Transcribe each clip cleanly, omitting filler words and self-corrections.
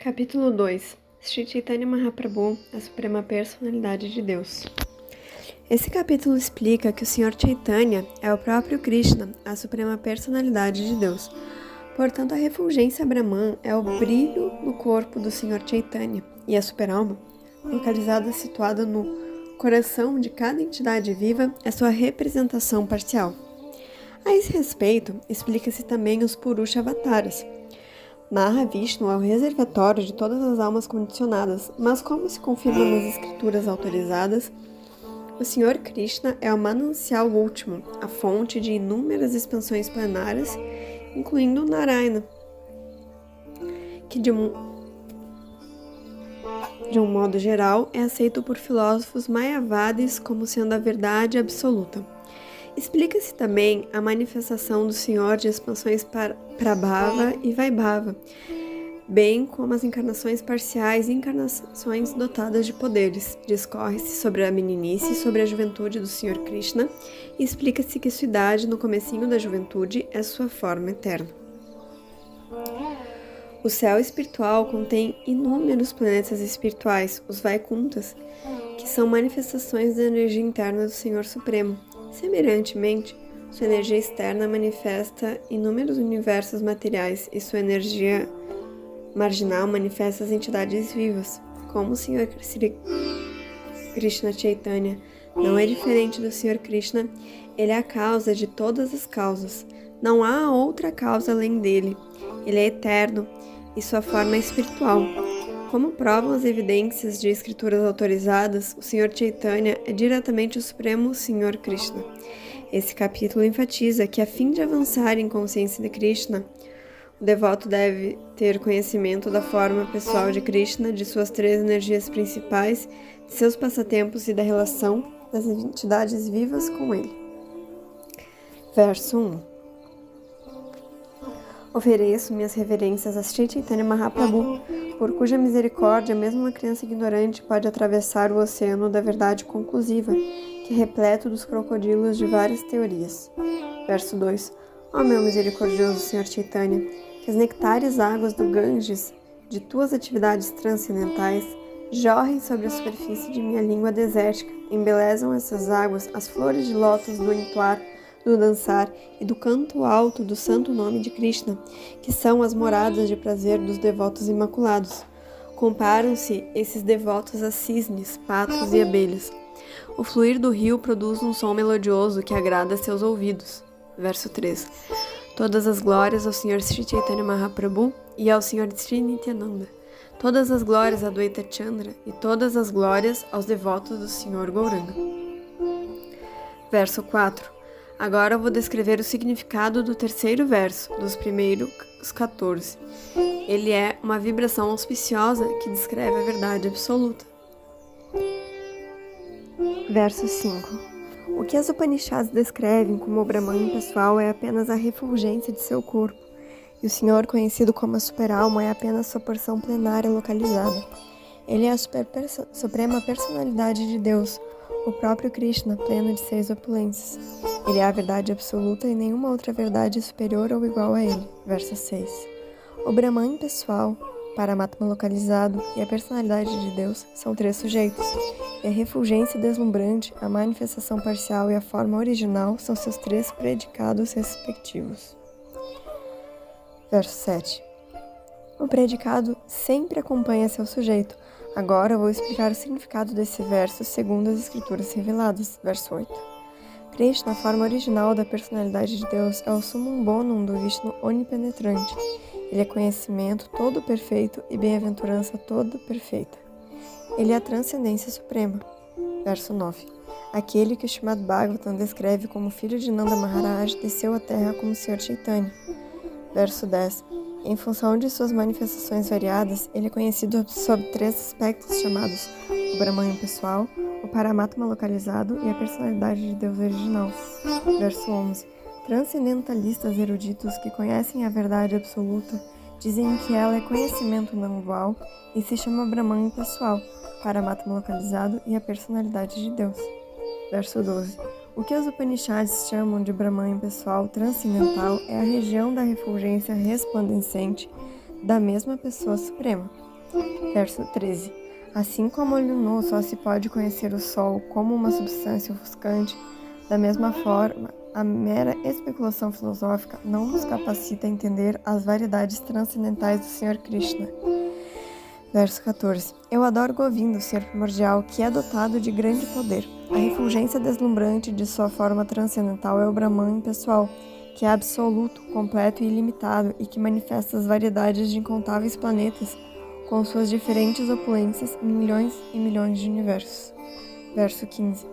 Capítulo 2. Sri Chaitanya Mahaprabhu, a Suprema Personalidade de Deus. Esse capítulo explica que o Senhor Chaitanya é o próprio Krishna, a Suprema Personalidade de Deus. Portanto, a refulgência Brahman é o brilho no corpo do Senhor Chaitanya, e a superalma, localizada situada no coração de cada entidade viva, é sua representação parcial. A esse respeito, explica-se também os Purusha Avataras. Mahavishnu é o reservatório de todas as almas condicionadas, mas como se confirma nas escrituras autorizadas, o Senhor Krishna é o manancial último, a fonte de inúmeras expansões plenárias, incluindo Narayana, que de um modo geral é aceito por filósofos mayavadis como sendo a verdade absoluta. Explica-se também a manifestação do Senhor de expansões Prabhava e Vaibhava, bem como as encarnações parciais e encarnações dotadas de poderes. Discorre-se sobre a meninice e sobre a juventude do Senhor Krishna e explica-se que sua idade no comecinho da juventude é sua forma eterna. O céu espiritual contém inúmeros planetas espirituais, os Vaikunthas, que são manifestações da energia interna do Senhor Supremo. Semelhantemente, sua energia externa manifesta inúmeros universos materiais e sua energia marginal manifesta as entidades vivas. Como o Senhor Krishna Chaitanya não é diferente do Senhor Krishna, ele é a causa de todas as causas. Não há outra causa além dele. Ele é eterno e sua forma é espiritual. Como provam as evidências de escrituras autorizadas, o Senhor Chaitanya é diretamente o Supremo Senhor Krishna. Esse capítulo enfatiza que, a fim de avançar em consciência de Krishna, o devoto deve ter conhecimento da forma pessoal de Krishna, de suas três energias principais, de seus passatempos e da relação das entidades vivas com ele. Verso 1. Ofereço minhas reverências a Sri Chaitanya Mahaprabhu, por cuja misericórdia mesmo uma criança ignorante pode atravessar o oceano da verdade conclusiva, que é repleto dos crocodilos de várias teorias. Verso 2. Ó meu misericordioso Senhor Chaitanya, que as nectáreas águas do Ganges, de tuas atividades transcendentais, jorrem sobre a superfície de minha língua desértica, embelezam essas águas as flores de lótus do entoar, do dançar e do canto alto do santo nome de Krishna, que são as moradas de prazer dos devotos imaculados. Comparam-se esses devotos a cisnes, patos e abelhas. O fluir do rio produz um som melodioso que agrada a seus ouvidos. Verso 3. Todas as glórias ao Senhor Sri Chaitanya Mahaprabhu e ao Senhor Sri Nityananda. Todas as glórias a Advaita Chandra e todas as glórias aos devotos do Senhor Gauranga. Verso 4. Agora eu vou descrever o significado do terceiro verso, dos primeiros 14. Ele é uma vibração auspiciosa que descreve a verdade absoluta. Verso 5. O que as Upanishads descrevem como o Brahman pessoal é apenas a refulgência de seu corpo, e o Senhor, conhecido como a superalma, é apenas sua porção plenária localizada. Ele é a suprema personalidade de Deus, o próprio Krishna, pleno de 6 opulências. Ele é a verdade absoluta e nenhuma outra verdade é superior ou igual a ele. Verso 6. O Brahman pessoal, Paramatma localizado e a personalidade de Deus são 3 sujeitos, e a refulgência deslumbrante, a manifestação parcial e a forma original são seus 3 predicados respectivos. Verso 7. O predicado sempre acompanha seu sujeito. Agora eu vou explicar o significado desse verso segundo as escrituras reveladas. Verso 8. Krishna, a forma original da personalidade de Deus, é o sumum bonum do Vishnu onipenetrante. Ele é conhecimento todo perfeito e bem-aventurança todo perfeita. Ele é a transcendência suprema. Verso 9. Aquele que o Srimad Bhagavatam descreve como filho de Nanda Maharaj desceu à terra como Senhor Chaitanya. Verso 10. Em função de suas manifestações variadas, ele é conhecido sob 3 aspectos chamados o Brahman pessoal, o Paramatma localizado e a personalidade de Deus original. Verso 11. Transcendentalistas eruditos que conhecem a verdade absoluta dizem que ela é conhecimento não dual e se chama Brahman pessoal, Paramatma localizado e a personalidade de Deus. Verso 12. O que as Upanishads chamam de Brahman pessoal transcendental é a região da refulgência resplandecente da mesma pessoa suprema. Verso 13. Assim como olho nu só se pode conhecer o sol como uma substância ofuscante, da mesma forma, a mera especulação filosófica não nos capacita a entender as variedades transcendentais do Senhor Krishna. Verso 14. Eu adoro Govinda, o ser primordial, que é dotado de grande poder. A refulgência deslumbrante de sua forma transcendental é o Brahman impessoal, que é absoluto, completo e ilimitado e que manifesta as variedades de incontáveis planetas com suas diferentes opulências em milhões e milhões de universos. Verso 15.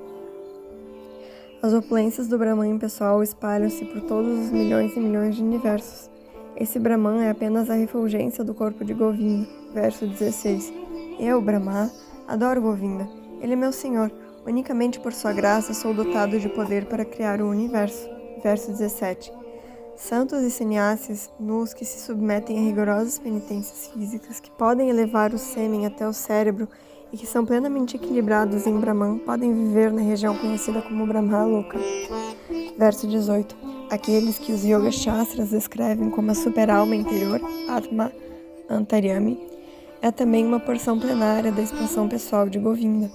As opulências do Brahman impessoal espalham-se por todos os milhões e milhões de universos. Esse Brahman é apenas a refulgência do corpo de Govinda. Verso 16. Eu, Brahma, adoro Govinda. Ele é meu Senhor. Unicamente por sua graça sou dotado de poder para criar o universo. Verso 17. Santos e sannyasis, nus que se submetem a rigorosas penitências físicas, que podem elevar o sêmen até o cérebro e que são plenamente equilibrados em Brahman, podem viver na região conhecida como Brahma Loka. Verso 18. Aqueles que os Yoga Shastras descrevem como a super-alma interior, Atma Antaryami, é também uma porção plenária da expansão pessoal de Govinda.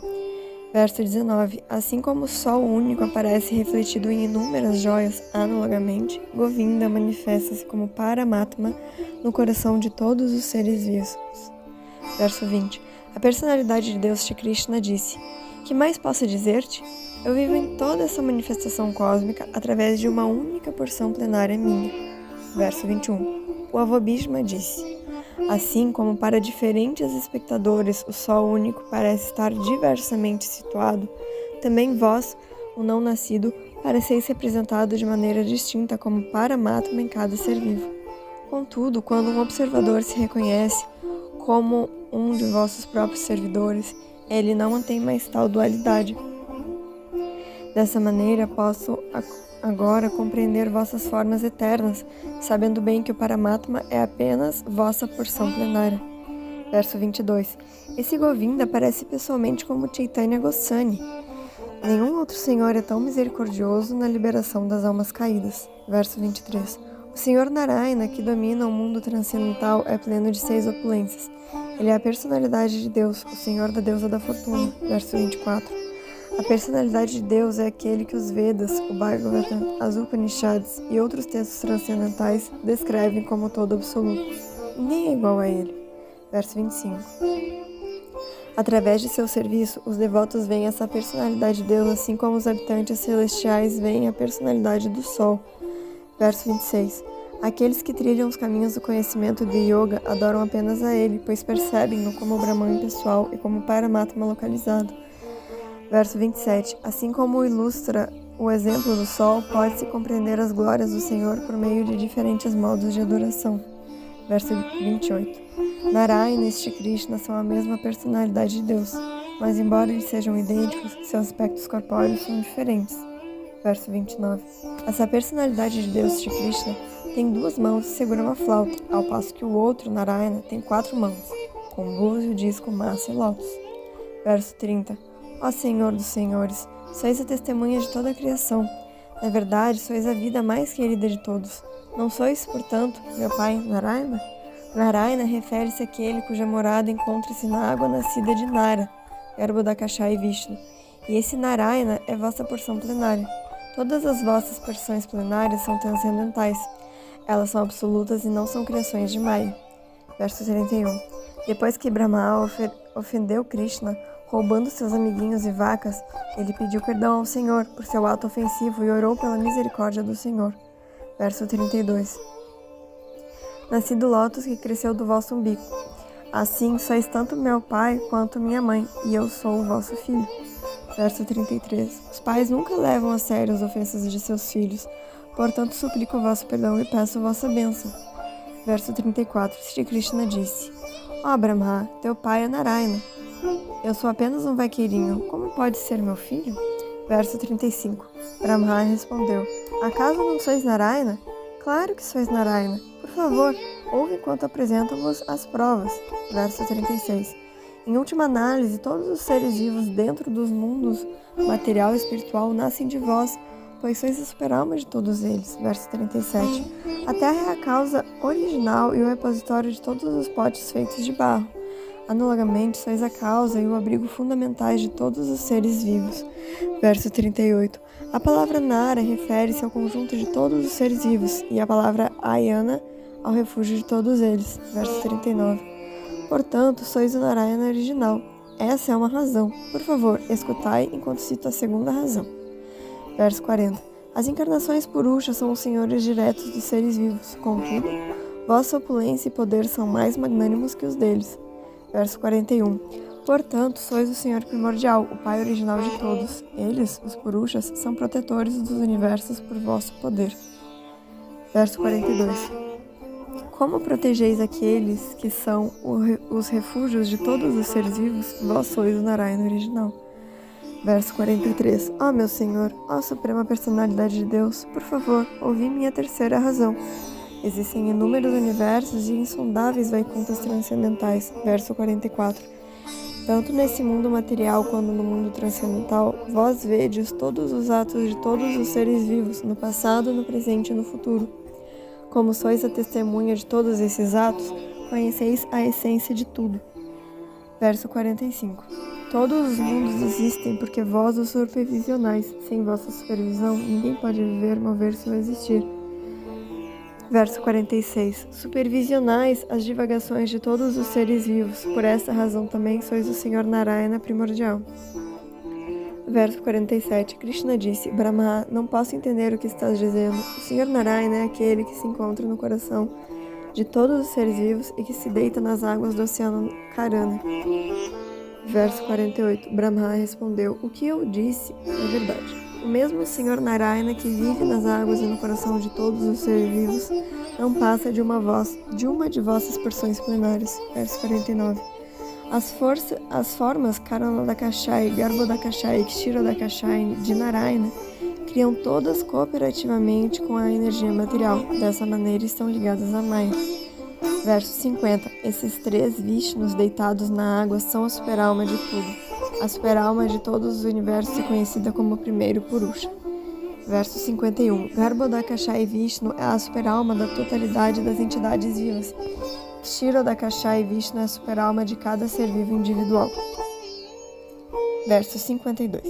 Verso 19. Assim como o Sol único aparece refletido em inúmeras joias analogamente, Govinda manifesta-se como Paramatma no coração de todos os seres vivos. Verso 20. A personalidade de Deus Shri Krishna disse: que mais posso dizer-te? Eu vivo em toda essa manifestação cósmica através de uma única porção plenária minha. Verso 21. O avô Bhishma disse: assim como para diferentes espectadores o Sol único parece estar diversamente situado, também vós, o não nascido, pareceis representado de maneira distinta como Paramatma em cada ser vivo. Contudo, quando um observador se reconhece como um de vossos próprios servidores, ele não mantém mais tal dualidade. Dessa maneira, posso agora compreender vossas formas eternas, sabendo bem que o Paramatma é apenas vossa porção plenária. Verso 22. Esse Govinda parece pessoalmente como Chaitanya Goswami. Nenhum outro Senhor é tão misericordioso na liberação das almas caídas. Verso 23. O Senhor Narayana, que domina o mundo transcendental, é pleno de 6 opulências. Ele é a personalidade de Deus, o Senhor da deusa da fortuna. Verso 24. A personalidade de Deus é aquele que os Vedas, o Bhagavatam, as Upanishads e outros textos transcendentais descrevem como todo absoluto. Ninguém é igual a ele. Verso 25. Através de seu serviço, os devotos veem essa personalidade de Deus, assim como os habitantes celestiais veem a personalidade do Sol. Verso 26. Aqueles que trilham os caminhos do conhecimento de Yoga adoram apenas a ele, pois percebem-no como Brahman pessoal e como Paramatma localizado. Verso 27. Assim como ilustra o exemplo do Sol, pode-se compreender as glórias do Senhor por meio de diferentes modos de adoração. Verso 28. Narayana e Shri Krishna são a mesma personalidade de Deus, mas embora eles sejam idênticos, seus aspectos corpóreos são diferentes. Verso 29. Essa personalidade de Deus Shri Krishna tem 2 mãos e segura uma flauta, ao passo que o outro, Narayana, tem 4 mãos, com búzio, disco, massa e lótus. Verso 30. Ó Senhor dos Senhores, sois a testemunha de toda a criação. Na verdade, sois a vida mais querida de todos. Não sois, portanto, meu pai Narayana? Narayana refere-se àquele cuja morada encontra-se na água nascida de Nara, Garbhodakasha e Vishnu. E esse Narayana é vossa porção plenária. Todas as vossas porções plenárias são transcendentais. Elas são absolutas e não são criações de Maya. Verso 31. Depois que Brahma ofendeu Krishna, roubando seus amiguinhos e vacas, ele pediu perdão ao Senhor por seu ato ofensivo e orou pela misericórdia do Senhor. Verso 32. Nasci do lótus que cresceu do vosso umbigo. Assim sois tanto meu pai quanto minha mãe, e eu sou o vosso filho. Verso 33. Os pais nunca levam a sério as ofensas de seus filhos, portanto suplico o vosso perdão e peço vossa bênção. Verso 34. Shri Krishna disse: Ó Brahma, teu pai é Narayana. Eu sou apenas um vaqueirinho, como pode ser meu filho? Verso 35. Brahma respondeu: Acaso não sois Narayana? Claro que sois Narayana. Por favor, ouve enquanto apresento-vos as provas. Verso 36. Em última análise, todos os seres vivos dentro dos mundos material e espiritual nascem de vós, pois sois a super-alma de todos eles. Verso 37. A terra é a causa original e o repositório de todos os potes feitos de barro. Analogamente, sois a causa e o abrigo fundamentais de todos os seres vivos. Verso 38. A palavra Nara refere-se ao conjunto de todos os seres vivos e a palavra Ayana ao refúgio de todos eles. Verso 39. Portanto, sois o Narayana original. Essa é uma razão. Por favor, escutai enquanto cito a segunda razão. Verso 40. As encarnações Purusha são os senhores diretos dos seres vivos. Contudo, vossa opulência e poder são mais magnânimos que os deles. Verso 41. Portanto, sois o Senhor primordial, o Pai original de todos. Eles, os Purushas, são protetores dos universos por vosso poder. Verso 42. Como protegeis aqueles que são os refúgios de todos os seres vivos, vós sois o Narayana original. Verso 43. Ó meu Senhor, ó Suprema Personalidade de Deus, por favor, ouvi minha terceira razão. Existem inúmeros universos e insondáveis vaikuntas transcendentais. Verso 44. Tanto nesse mundo material quanto no mundo transcendental, vós vedes todos os atos de todos os seres vivos, no passado, no presente e no futuro. Como sois a testemunha de todos esses atos, conheceis a essência de tudo. Verso 45. Todos os mundos existem porque vós os supervisionais. Sem vossa supervisão, ninguém pode viver, mover-se ou existir. Verso 46. Supervisionais as divagações de todos os seres vivos. Por essa razão também sois o Senhor Narayana primordial. Verso 47. Krishna disse: Brahma, não posso entender o que estás dizendo. O Senhor Narayana é aquele que se encontra no coração de todos os seres vivos e que se deita nas águas do oceano Karana. Verso 48. Brahma respondeu: O que eu disse é verdade. O mesmo Senhor Narayana que vive nas águas e no coração de todos os seres vivos não passa de uma de vossas porções plenárias. Verso 49. As formas Karanodakashai, Garbhodakashai e Kshirodakashai de Narayana criam todas cooperativamente com a energia material. Dessa maneira estão ligadas a Maya. Verso 50. Esses três Vishnus deitados na água são a superalma de tudo. A superalma de todos os universos é conhecida como o primeiro Purusha. Verso 51. Garbhodakashai Vishnu é a superalma da totalidade das entidades vivas. Kshirodakashai Vishnu é a superalma de cada ser vivo individual. Verso 52.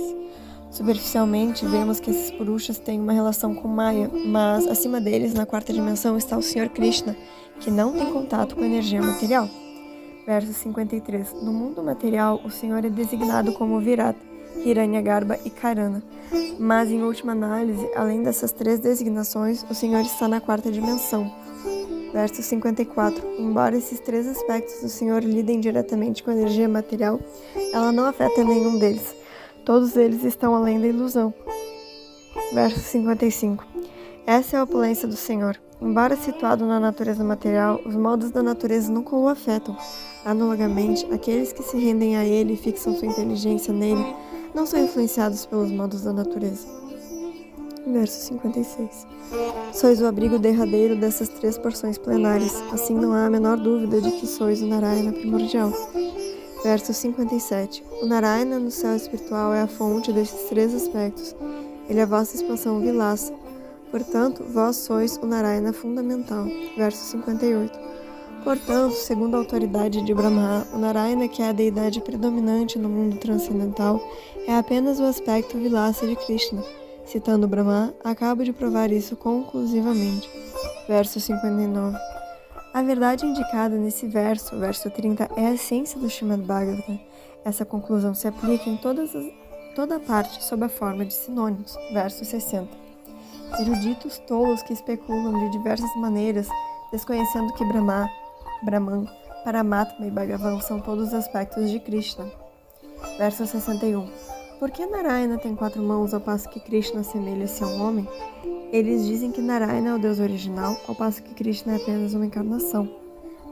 Superficialmente, vemos que esses Purushas têm uma relação com Maya, mas acima deles, na quarta dimensão, está o Senhor Krishna, que não tem contato com a energia material. Verso 53. No mundo material, o Senhor é designado como Virata, Hiranyagarbha e Karana. Mas, em última análise, além dessas três designações, o Senhor está na quarta dimensão. Verso 54. Embora esses três aspectos do Senhor lidem diretamente com a energia material, ela não afeta nenhum deles. Todos eles estão além da ilusão. Verso 55. Essa é a opulência do Senhor. Embora situado na natureza material, os modos da natureza nunca o afetam. Analogamente, aqueles que se rendem a ele e fixam sua inteligência nele não são influenciados pelos modos da natureza. Verso 56. Sois o abrigo derradeiro dessas três porções plenárias, assim não há a menor dúvida de que sois o Narayana primordial. Verso 57. O Narayana no céu espiritual é a fonte desses três aspectos. Ele é a vossa expansão vilassa. Portanto, vós sois o Narayana fundamental. Verso 58. Portanto, segundo a autoridade de Brahma, o Narayana, que é a deidade predominante no mundo transcendental, é apenas o aspecto vilassa de Krishna. Citando Brahma, acabo de provar isso conclusivamente. Verso 59. A verdade indicada nesse verso, verso 30, é a essência do Srimad Bhagavatam. Essa conclusão se aplica em toda parte sob a forma de sinônimos. Verso 60. Eruditos tolos que especulam de diversas maneiras, desconhecendo que Brahman, Paramatma e Bhagavan são todos aspectos de Krishna. Verso 61. Por que Narayana tem 4 mãos ao passo que Krishna assemelha-se a um homem? Eles dizem que Narayana é o Deus original, ao passo que Krishna é apenas uma encarnação.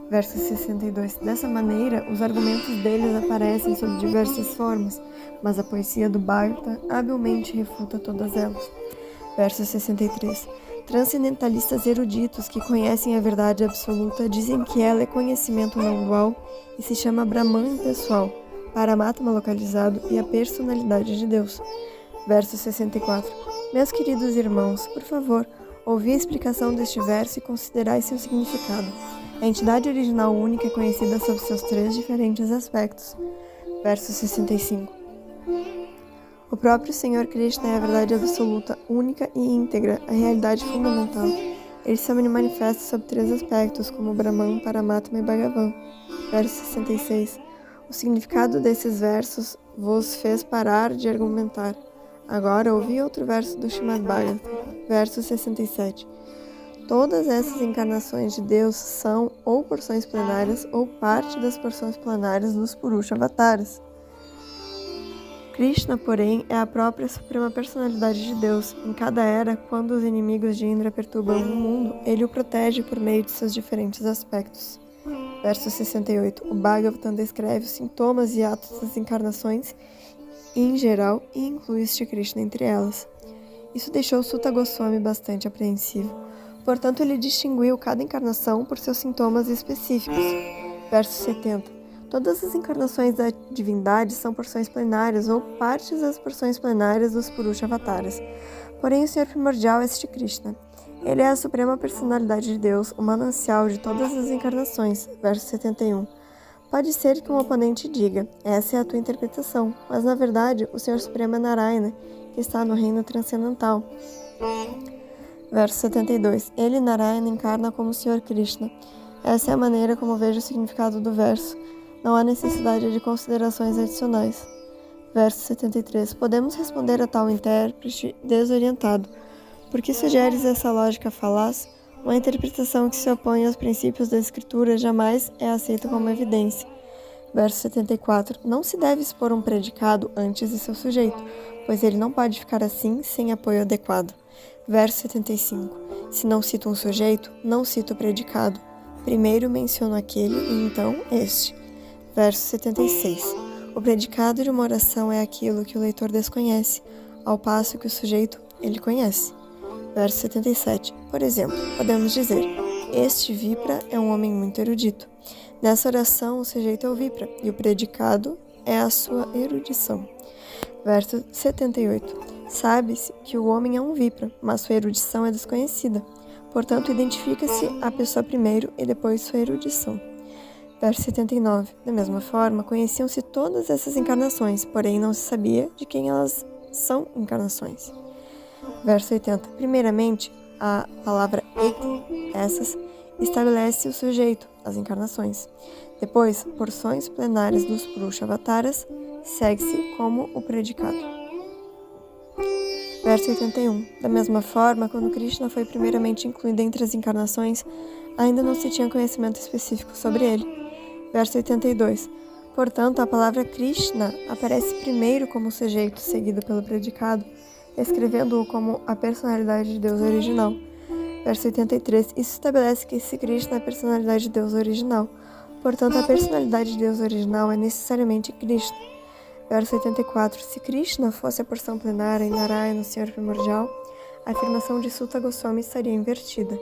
Verso 62. Dessa maneira, os argumentos deles aparecem sob diversas formas, mas a poesia do Bhagavatam habilmente refuta todas elas. Verso 63. Transcendentalistas eruditos que conhecem a verdade absoluta dizem que ela é conhecimento não dual e se chama Brahman impessoal, Paramatma localizado e a personalidade de Deus. Verso 64. Meus queridos irmãos, por favor, ouvi a explicação deste verso e considerai seu significado. A entidade original única é conhecida sob seus 3 diferentes aspectos. Verso 65. O próprio Senhor Krishna é a verdade absoluta, única e íntegra, a realidade fundamental. Ele se manifesta sob 3 aspectos, como Brahman, Paramatma e Bhagavan. Verso 66. O significado desses versos vos fez parar de argumentar. Agora ouvi outro verso do Srimad Bhagavatam. Verso 67. Todas essas encarnações de Deus são ou porções plenárias ou parte das porções plenárias dos Purusha Avataras. Krishna, porém, é a própria suprema personalidade de Deus. Em cada era, quando os inimigos de Indra perturbam o mundo, ele o protege por meio de seus diferentes aspectos. Verso 68. O Bhagavatam descreve os sintomas e atos das encarnações em geral e inclui este Krishna entre elas. Isso deixou Suta Goswami bastante apreensivo. Portanto, ele distinguiu cada encarnação por seus sintomas específicos. Verso 70. Todas as encarnações da divindade são porções plenárias ou partes das porções plenárias dos Purusha Avataras. Porém, o Senhor primordial é este Krishna. Ele é a suprema personalidade de Deus, o manancial de todas as encarnações. Verso 71. Pode ser que um oponente diga, essa é a tua interpretação, mas na verdade o Senhor Supremo é Narayana, que está no reino transcendental. Verso 72. Ele, Narayana, encarna como o Senhor Krishna. Essa é a maneira como vejo o significado do verso. Não há necessidade de considerações adicionais. Verso 73. Podemos responder a tal intérprete desorientado. Por que sugeres essa lógica falaz? Uma interpretação que se opõe aos princípios da Escritura jamais é aceita como evidência. Verso 74. Não se deve expor um predicado antes de seu sujeito, pois ele não pode ficar assim sem apoio adequado. Verso 75. Se não cito um sujeito, não cito o predicado. Primeiro menciono aquele e então este. Verso 76. O predicado de uma oração é aquilo que o leitor desconhece, ao passo que o sujeito ele conhece. Verso 77. Por exemplo, podemos dizer, este Vipra é um homem muito erudito. Nessa oração, o sujeito é o Vipra e o predicado é a sua erudição. Verso 78. Sabe-se que o homem é um Vipra, mas sua erudição é desconhecida. Portanto, identifica-se a pessoa primeiro e depois sua erudição. Verso 79. Da mesma forma, conheciam-se todas essas encarnações, porém não se sabia de quem elas são encarnações. Verso 80. Primeiramente, a palavra et, essas, estabelece o sujeito, as encarnações. Depois, porções plenárias dos Purusha Avataras, segue-se como o predicado. Verso 81. Da mesma forma, quando Krishna foi primeiramente incluído entre as encarnações, ainda não se tinha conhecimento específico sobre ele. Verso 82. Portanto, a palavra Krishna aparece primeiro como sujeito, seguido pelo predicado, descrevendo-o como a personalidade de Deus original. Verso 83. Isso estabelece que esse Krishna é a personalidade de Deus original. Portanto, a personalidade de Deus original é necessariamente Krishna. Verso 84. Se Krishna fosse a porção plenária e Narayana o Senhor primordial, a afirmação de Suta Goswami estaria invertida.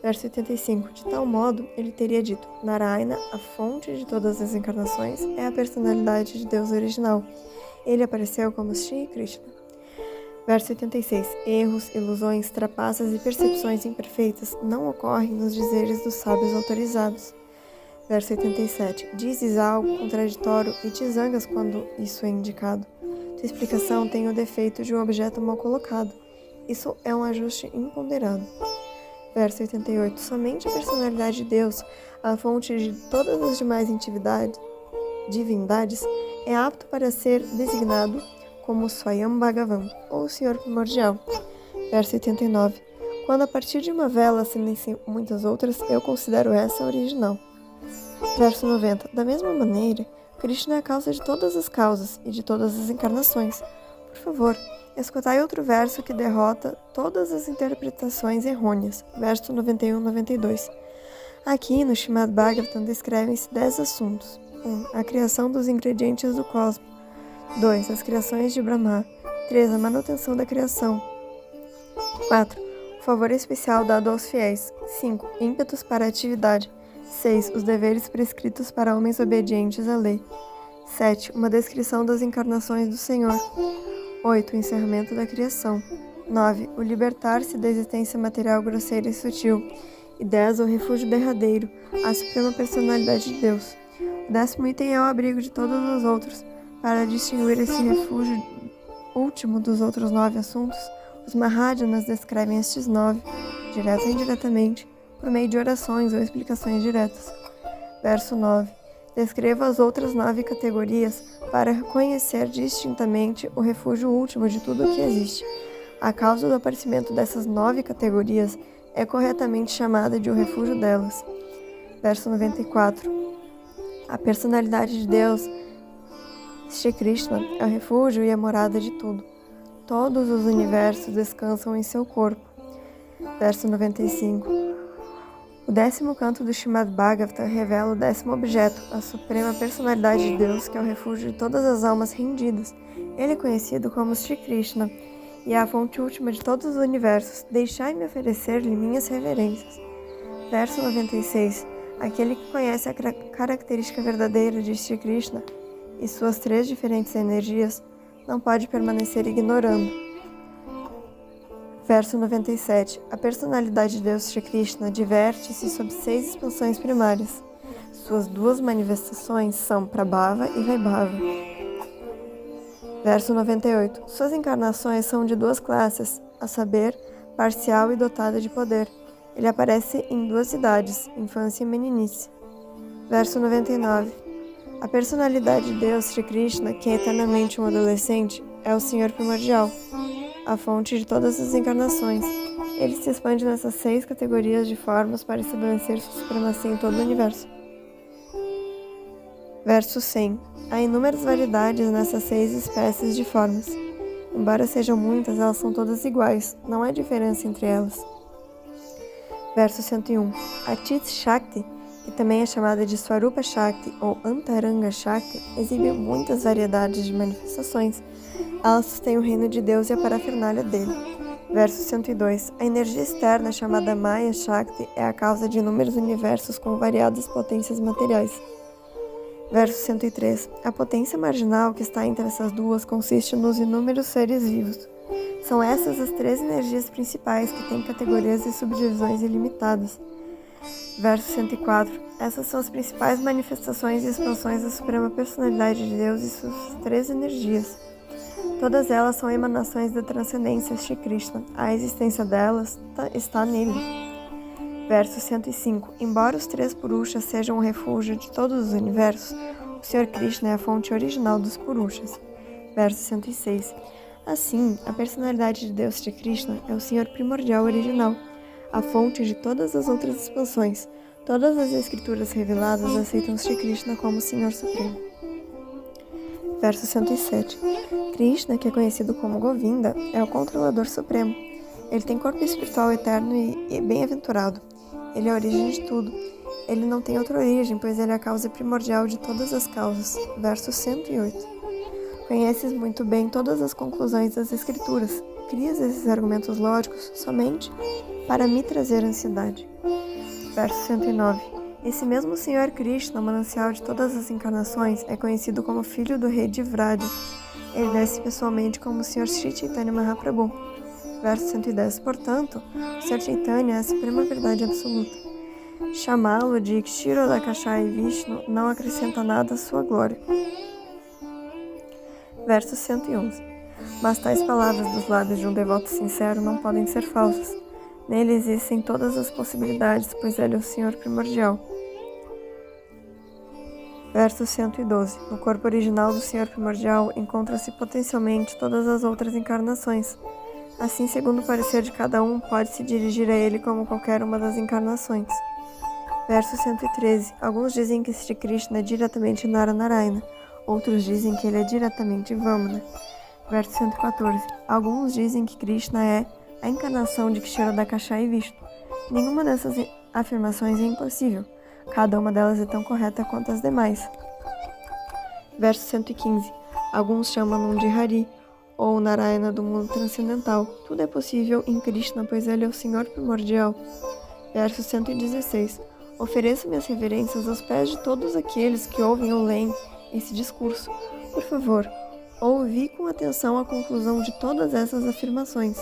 Verso 85. De tal modo, ele teria dito, Narayana, a fonte de todas as encarnações, é a personalidade de Deus original. Ele apareceu como Shri Krishna. Verso 86. Erros, ilusões, trapaças e percepções imperfeitas não ocorrem nos dizeres dos sábios autorizados. Verso 87. Dizes algo contraditório e te zangas quando isso é indicado. Tua explicação tem o defeito de um objeto mal colocado. Isso é um ajuste imponderado. Verso 88. Somente a personalidade de Deus, a fonte de todas as demais divindades, é apto para ser designado como Swayam Bhagavan, ou Senhor primordial. Verso 89. Quando a partir de uma vela acendem-se muitas outras, eu considero essa a original. Verso 90. Da mesma maneira, Krishna é a causa de todas as causas e de todas as encarnações. Por favor, escutai outro verso que derrota todas as interpretações errôneas. Verso 91 e 92. Aqui, no Srimad Bhagavatam, descrevem-se 10 assuntos. 1. A criação dos ingredientes do cosmos. 2. As criações de Brahma. 3. A manutenção da criação. 4. O favor especial dado aos fiéis. 5. Ímpetos para a atividade. 6. Os deveres prescritos para homens obedientes à lei. 7. Uma descrição das encarnações do Senhor. 8. O encerramento da criação. 9. O libertar-se da existência material grosseira e sutil. E 10, o refúgio derradeiro, a suprema personalidade de Deus. O 10º item é o abrigo de todos os outros. Para distinguir esse refúgio último dos outros 9 assuntos, os Mahajanas descrevem estes 9, direto ou indiretamente, por meio de orações ou explicações diretas. Verso 9. Descreva as outras 9 categorias para reconhecer distintamente o refúgio último de tudo o que existe. A causa do aparecimento dessas 9 categorias é corretamente chamada de o refúgio delas. Verso 94. A personalidade de Deus, Shri Krishna, é o refúgio e a morada de tudo. Todos os universos descansam em seu corpo. Verso 95. O 10º canto do Srimad Bhagavata revela o 10º objeto, a suprema personalidade de Deus, que é o refúgio de todas as almas rendidas. Ele é conhecido como Shri Krishna e é a fonte última de todos os universos. Deixai-me oferecer-lhe minhas reverências. Verso 96. Aquele que conhece a característica verdadeira de Shri Krishna e suas 3 diferentes energias não pode permanecer ignorando. Verso 97. A personalidade de Deus Shri Krishna diverte-se sob 6 expansões primárias. Suas 2 manifestações são Prabhava e Vaibhava. Verso 98. Suas encarnações são de 2 classes, a saber, parcial e dotada de poder. Ele aparece em 2 idades, infância e meninice. Verso 99. A personalidade de Deus Shri Krishna, que é eternamente um adolescente, é o Senhor primordial, a fonte de todas as encarnações. Ele se expande nessas 6 categorias de formas para estabelecer sua supremacia em todo o universo. Verso 100. Há inúmeras variedades nessas 6 espécies de formas. Embora sejam muitas, elas são todas iguais, não há diferença entre elas. Verso 101. A Chit Shakti, que também é chamada de Swarupa Shakti ou Antaranga Shakti, exibe muitas variedades de manifestações. Ela sustém o reino de Deus e a parafernália dele. Verso 102. A energia externa, chamada Maya Shakti, é a causa de inúmeros universos com variadas potências materiais. Verso 103. A potência marginal que está entre essas duas consiste nos inúmeros seres vivos. São essas as 3 energias principais que têm categorias e subdivisões ilimitadas. Verso 104. Essas são as principais manifestações e expansões da Suprema Personalidade de Deus e suas 3 energias. Todas elas são emanações da transcendência Shri Krishna. A existência delas está nele. Verso 105. Embora os 3 Purushas sejam o refúgio de todos os universos, o Senhor Krishna é a fonte original dos Purushas. Verso 106. Assim, a personalidade de Deus Shri Krishna é o Senhor primordial original, a fonte de todas as outras expansões. Todas as escrituras reveladas aceitam Shri Krishna como Senhor Supremo. Verso 107. Krishna, que é conhecido como Govinda, é o controlador supremo. Ele tem corpo espiritual eterno e bem-aventurado. Ele é a origem de tudo. Ele não tem outra origem, pois ele é a causa primordial de todas as causas. Verso 108. Conheces muito bem todas as conclusões das escrituras. Crias esses argumentos lógicos somente para me trazer ansiedade. Verso 109. Esse mesmo Senhor Krishna, o manancial de todas as encarnações, é conhecido como filho do rei de Vraja. Ele desce pessoalmente como o Senhor Sri Chaitanya Mahaprabhu. Verso 110. Portanto, o Senhor Chaitanya é a suprema verdade absoluta. Chamá-lo de Kshirodakashaya Vishnu não acrescenta nada à sua glória. Verso 111. Mas tais palavras dos lábios de um devoto sincero não podem ser falsas. Nele existem todas as possibilidades, pois ele é o Senhor primordial. Verso 112. No corpo original do Senhor primordial encontra-se potencialmente todas as outras encarnações. Assim, segundo o parecer de cada um, pode-se dirigir a ele como qualquer uma das encarnações. Verso 113. Alguns dizem que Sri Krishna é diretamente Naranarayana. Outros dizem que ele é diretamente Vamana. Verso 114. Alguns dizem que Krishna é a encarnação de Kshirodakashaya Vishnu. Nenhuma dessas afirmações é impossível. Cada uma delas é tão correta quanto as demais. Verso 115. Alguns chamam-no de Hari, ou Narayana do mundo transcendental. Tudo é possível em Krishna, pois ele é o Senhor primordial. Verso 116. Ofereço minhas reverências aos pés de todos aqueles que ouvem ou leem esse discurso. Por favor, ouvi com atenção a conclusão de todas essas afirmações.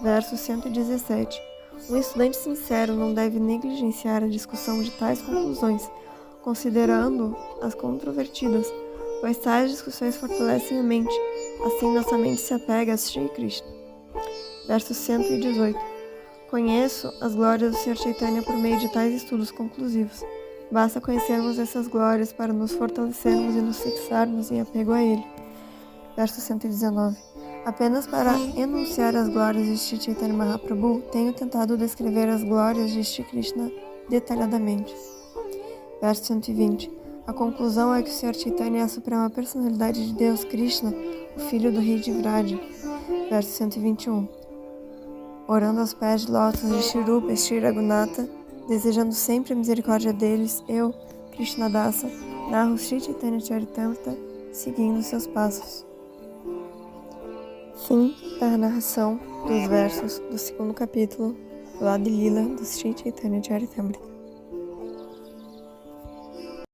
Verso 117. Um estudante sincero não deve negligenciar a discussão de tais conclusões, considerando as controvertidas, pois tais discussões fortalecem a mente, assim nossa mente se apega a Sri Krishna. Verso 118. Conheço as glórias do Sr. Chaitanya por meio de tais estudos conclusivos. Basta conhecermos essas glórias para nos fortalecermos e nos fixarmos em apego a Ele. Verso 119. Apenas para enunciar as glórias de Sri Chaitanya Mahaprabhu, tenho tentado descrever as glórias de Sri Krishna detalhadamente. Verso 120. A conclusão é que o Sr. Chaitanya é a suprema personalidade de Deus, Krishna, o filho do rei de Vraja. Verso 121. Orando aos pés de lótus de Shri Rupa e Shri Raghunatha, desejando sempre a misericórdia deles, eu, Krishnadasa, narro Sri Chaitanya Charitamrita, seguindo seus passos. Fim da narração dos versos do segundo capítulo do Adi Lila do Sri Chaitanya Charitamrita.